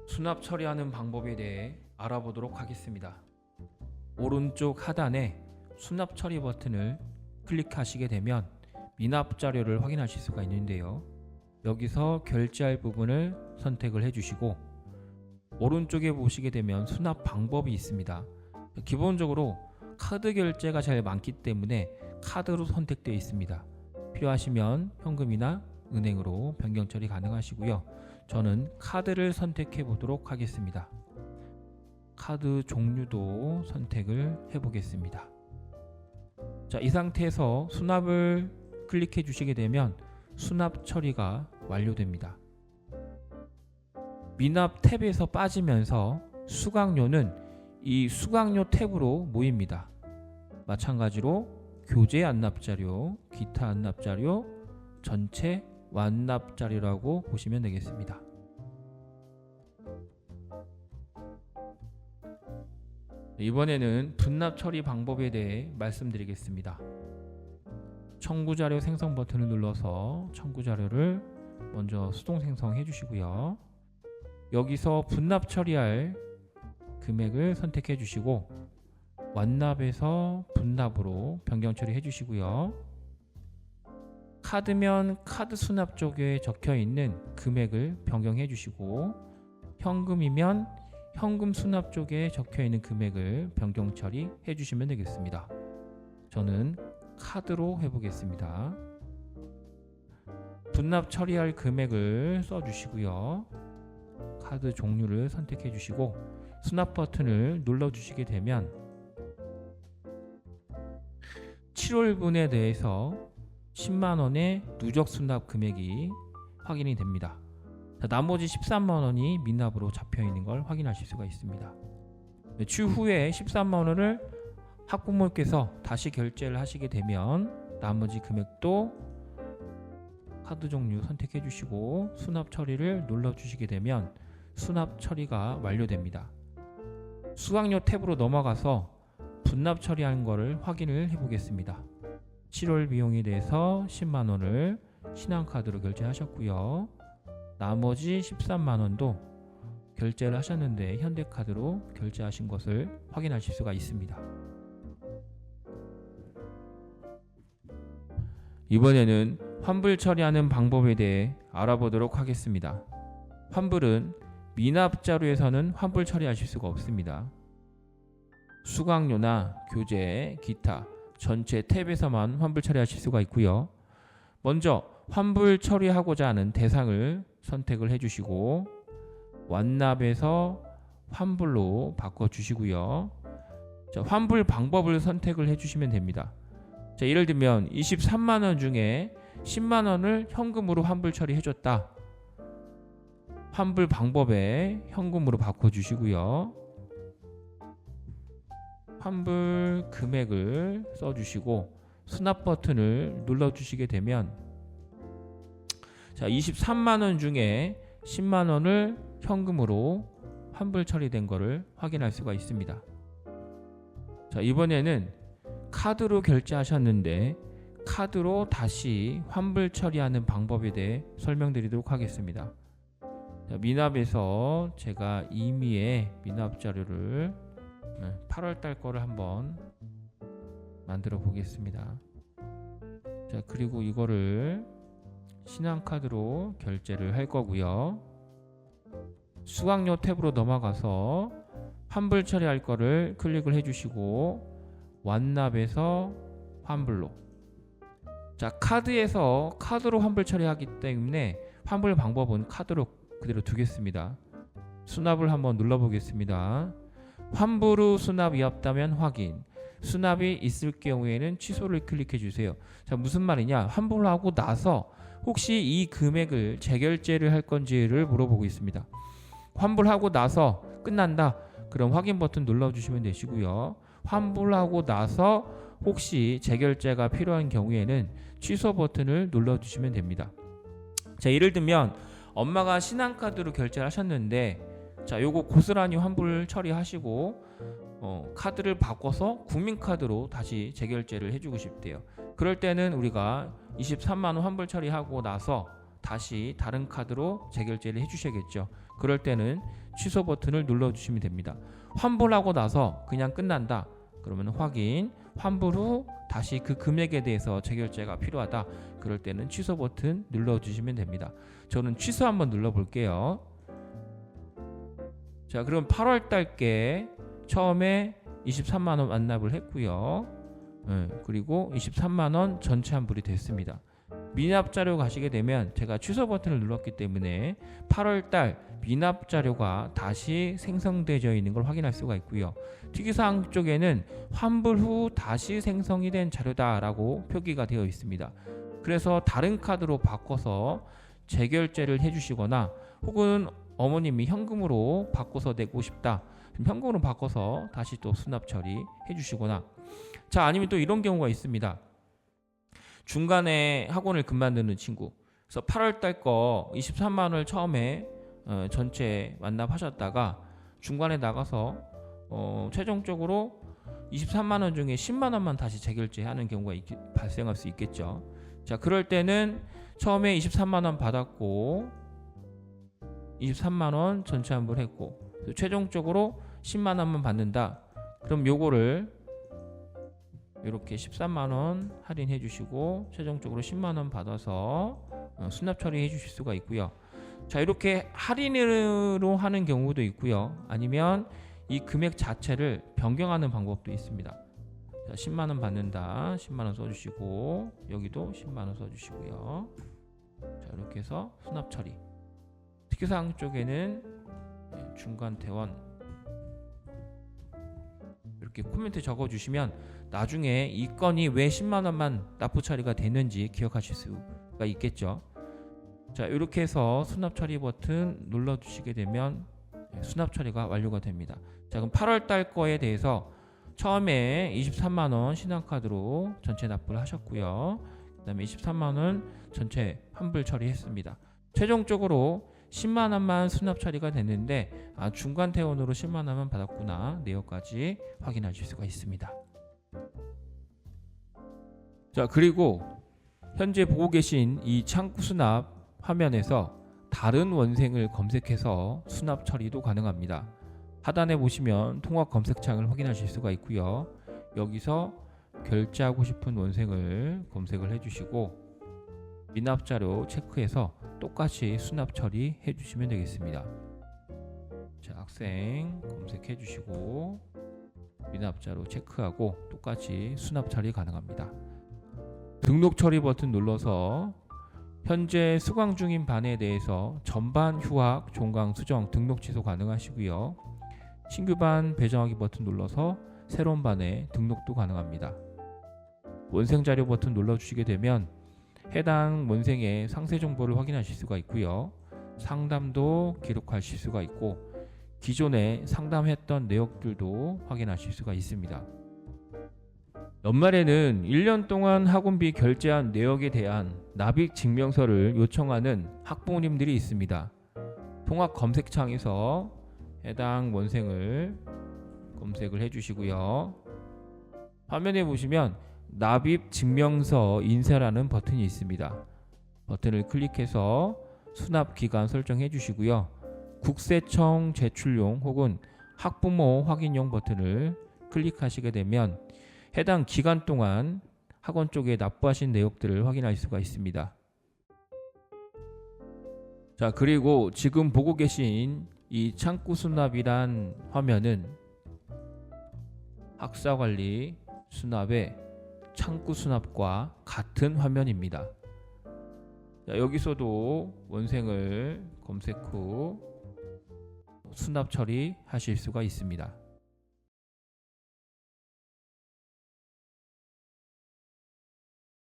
수납 처리하는 방법에 대해 알아보도록 하겠습니다. 오른쪽 하단에 수납 처리 버튼을 클릭하시게 되면 미납 자료를 확인하실 수가 있는데요. 여기서 결제할 부분을 선택을 해주시고 오른쪽에 보시게 되면 수납 방법이 있습니다. 기본적으로 카드 결제가 제일 많기 때문에 카드로 선택되어 있습니다. 필요하시면 현금이나 은행으로 변경 처리 가능하시고요. 저는 카드를 선택해 보도록 하겠습니다. 카드 종류도 선택을 해 보겠습니다. 자, 이 상태에서 수납을 클릭해 주시게 되면 수납 처리가 완료됩니다. 미납 탭에서 빠지면서 수강료는 이 수강료 탭으로 모입니다. 마찬가지로 교재 안납자료, 기타 안납자료, 전체 완납자료라고 보시면 되겠습니다. 이번에는 분납 처리 방법에 대해 말씀드리겠습니다. 청구자료 생성 버튼을 눌러서 청구자료를 먼저 수동 생성해 주시고요. 여기서 분납 처리할 금액을 선택해 주시고 완납에서 분납으로 변경 처리해 주시고요. 카드면 카드 수납 쪽에 적혀 있는 금액을 변경해 주시고 현금이면 현금 수납 쪽에 적혀 있는 금액을 변경 처리해 주시면 되겠습니다. 저는 카드로 해보겠습니다. 분납 처리할 금액을 써주시고요. 카드 종류를 선택해 주시고 수납 버튼을 눌러 주시게 되면 7월분에 대해서 10만원의 누적 수납 금액이 확인이 됩니다. 자, 나머지 13만원이 미납으로 잡혀 있는 걸 확인하실 수가 있습니다. 추후에 13만원을 학부모께서 다시 결제를 하시게 되면 나머지 금액도 카드 종류 선택해 주시고 수납 처리를 눌러 주시게 되면 수납 처리가 완료됩니다. 수강료 탭으로 넘어가서 분납 처리한 거를 확인을 해 보겠습니다. 7월 비용에 대해서 10만원을 신한카드로 결제하셨고요. 나머지 13만원도 결제를 하셨는데 현대카드로 결제하신 것을 확인하실 수가 있습니다. 이번에는 환불 처리하는 방법에 대해 알아보도록 하겠습니다. 환불은 미납 자료에서는 환불 처리하실 수가 없습니다. 수강료나 교재, 기타, 전체 탭에서만 환불 처리하실 수가 있고요. 먼저 환불 처리하고자 하는 대상을 선택을 해주시고 완납에서 환불로 바꿔주시고요. 자, 환불 방법을 선택을 해주시면 됩니다. 자, 예를 들면 23만원 중에 10만원을 현금으로 환불 처리해줬다. 환불 방법에 현금으로 바꿔주시고요. 환불 금액을 써주시고 수납 버튼을 눌러주시게 되면 자, 23만원 중에 10만원을 현금으로 환불 처리된 것을 확인할 수가 있습니다. 자, 이번에는 카드로 결제하셨는데 카드로 다시 환불 처리하는 방법에 대해 설명드리도록 하겠습니다. 자, 미납에서 제가 임의의 미납 자료를 8월달 거를 한번 만들어 보겠습니다. 자, 그리고 이거를 신한카드로 결제를 할 거고요. 수강료 탭으로 넘어가서 환불 처리할 거를 클릭을 해주시고 완납에서 환불로. 자, 카드에서 카드로 환불 처리하기 때문에 환불 방법은 카드로 그대로 두겠습니다. 수납을 한번 눌러 보겠습니다. 환불 후 수납이 없다면 확인, 수납이 있을 경우에는 취소를 클릭해 주세요. 자, 무슨 말이냐, 환불하고 나서 혹시 이 금액을 재결제를 할 건지를 물어보고 있습니다. 환불하고 나서 끝난다, 그럼 확인 버튼 눌러주시면 되시고요. 환불하고 나서 혹시 재결제가 필요한 경우에는 취소 버튼을 눌러주시면 됩니다. 자, 예를 들면 엄마가 신한카드로 결제를 하셨는데 자, 요거 고스란히 환불 처리하시고 카드를 바꿔서 국민카드로 다시 재결제를 해주고 싶대요. 그럴 때는 우리가 23만원 환불 처리하고 나서 다시 다른 카드로 재결제를 해주셔야겠죠. 그럴 때는 취소 버튼을 눌러주시면 됩니다. 환불하고 나서 그냥 끝난다 그러면 확인, 환불 후 다시 그 금액에 대해서 재결제가 필요하다 그럴 때는 취소 버튼 눌러주시면 됩니다. 저는 취소 한번 눌러볼게요. 자, 그럼 8월 달께 처음에 23만원 완납을 했고요. 그리고 23만원 전체 환불이 됐습니다. 미납 자료 가시게 되면 제가 취소 버튼을 눌렀기 때문에 8월 달 미납 자료가 다시 생성되어 있는 걸 확인할 수가 있고요. 특이사항 쪽에는 환불 후 다시 생성이 된 자료다라고 표기가 되어 있습니다. 그래서 다른 카드로 바꿔서 재결제를 해주시거나 혹은 어머님이 현금으로 바꿔서 내고 싶다. 현금으로 바꿔서 다시 또 수납 처리 해주시거나, 자, 아니면 또 이런 경우가 있습니다. 중간에 학원을 그만두는 친구, 그래서 8월 달 거 23만 원을 처음에 전체 완납하셨다가 중간에 나가서 최종적으로 23만 원 중에 10만 원만 다시 재결제하는 경우가 발생할 수 있겠죠. 자, 그럴 때는 처음에 23만 원 받았고 23만 원 전체 환불했고 최종적으로 10만 원만 받는다. 그럼 요거를 이렇게 13만 원 할인해 주시고 최종적으로 10만 원 받아서 수납 처리해 주실 수가 있고요. 자, 이렇게 할인으로 하는 경우도 있고요. 아니면 이 금액 자체를 변경하는 방법도 있습니다. 자, 10만 원 받는다. 10만 원 써 주시고 여기도 10만 원 써 주시고요. 자, 이렇게 해서 수납 처리. 특이사항 쪽에는 중간 대원 이렇게 코멘트 적어 주시면 나중에 이 건이 왜 10만 원만 납부 처리가 됐는지 기억하실 수가 있겠죠. 자, 이렇게 해서 수납 처리 버튼 눌러 주시게 되면 수납 처리가 완료가 됩니다. 자, 그럼 8월 달 거에 대해서 처음에 23만 원 신한카드로 전체 납부를 하셨고요. 그다음에 23만 원 전체 환불 처리했습니다. 최종적으로 10만 원만 수납 처리가 됐는데 중간 퇴원으로 10만 원만 받았구나 내역까지 확인하실 수가 있습니다. 자, 그리고 현재 보고 계신 이 창구 수납 화면에서 다른 원생을 검색해서 수납 처리도 가능합니다. 하단에 보시면 통합 검색창을 확인하실 수가 있고요. 여기서 결제하고 싶은 원생을 검색을 해주시고 미납 자료 체크해서 똑같이 수납 처리해 주시면 되겠습니다. 자, 학생 검색해 주시고 미납 자료 체크하고 똑같이 수납 처리 가능합니다. 등록 처리 버튼 눌러서 현재 수강 중인 반에 대해서 전반 휴학, 종강, 수정, 등록 취소 가능하시고요. 신규 반 배정하기 버튼 눌러서 새로운 반에 등록도 가능합니다. 원생 자료 버튼 눌러주시게 되면 해당 원생의 상세 정보를 확인하실 수가 있고요. 상담도 기록하실 수가 있고 기존에 상담했던 내역들도 확인하실 수가 있습니다. 연말에는 1년 동안 학원비 결제한 내역에 대한 납입 증명서를 요청하는 학부모님들이 있습니다. 통합 검색창에서 해당 원생을 검색을 해주시고요. 화면에 보시면 납입 증명서 인쇄라는 버튼이 있습니다. 버튼을 클릭해서 수납 기간 설정해 주시고요. 국세청 제출용 혹은 학부모 확인용 버튼을 클릭하시게 되면 해당 기간 동안 학원 쪽에 납부하신 내역들을 확인할 수가 있습니다. 자, 그리고 지금 보고 계신 이 창구 수납이란 화면은 학사관리 수납의 창구 수납과 같은 화면입니다. 자, 여기서도 원생을 검색 후 수납 처리하실 수가 있습니다.